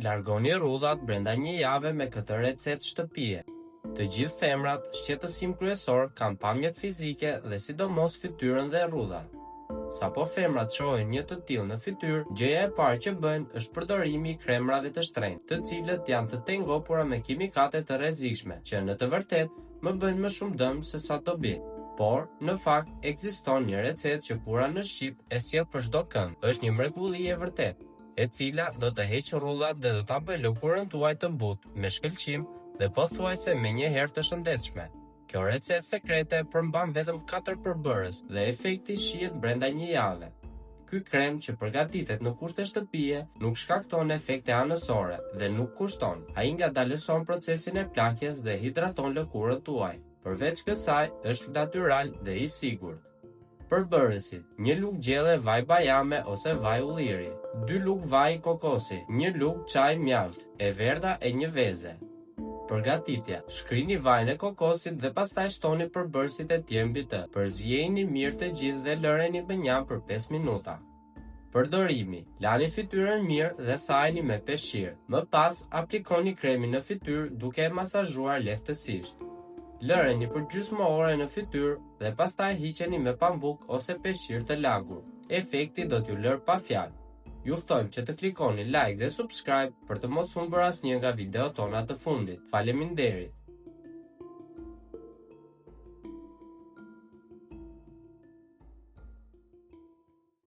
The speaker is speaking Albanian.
Largoni rrudhat brenda një jave me këtë recetë shtëpie. Të gjithë femrat, shqetësim kryesor, kanë pamjet fizike dhe sidomos fytyrën dhe rrudhat. Sapo femrat shohin një të tillë në fytyrë, gjëja e parë që bëjnë është përdorimi i kremrave të shtrenjtë, të cilët janë të tengopura me kimikate të rrezikshme, që në të vërtetë më bëjnë më shumë dëm se sa dobi. Por, në fakt, ekziston një recetë që kura në Shqip e sjell për çdo kënd. Është një mrekulli e vërtetë, e cila do të heqë rrudhat dhe do ta bëjë lëkurën tuaj të butë, me shkëlqim dhe pothuajse me një herë të shëndetshme. Kjo recetë sekrete përmban vetëm 4 përbërës dhe efekti shihet brenda një jave. Ky krem që përgatitet në kushte shtëpie nuk shkakton efekte anësore dhe nuk kushton. Ai ngadalëson procesin e plakjes dhe hidraton lëkurën tuaj. Përveç kësaj, është natyral dhe i sigurt. Përbërësit: 1 lugë gjelle vaj bajame ose vaj ulliri, 2 lugë vaj kokosi, 1 lugë çaj mjalt, e verdha e një veze. Përgatitja: shkrini vajin e kokosit dhe pastaj shtoni përbërësit e tjerë mbi të. Përzjeni mirë të gjithë dhe lëreni me njam për 5 minuta. Përdorimi: lani fytyrën mirë dhe thajini me peshqir. Më pas, aplikoni kremin në fytyrë duke e masazhuar lehtësisht. Lëreni për gjysmë ore në fytyrë dhe pastaj hiqeni me pambuk ose peshqir të lagur. Efekti do t'ju lërë pa fjalë. Ju ftojmë që të klikoni like dhe subscribe për të mos humbur asnjë nga videot tona të fundit. Faleminderit.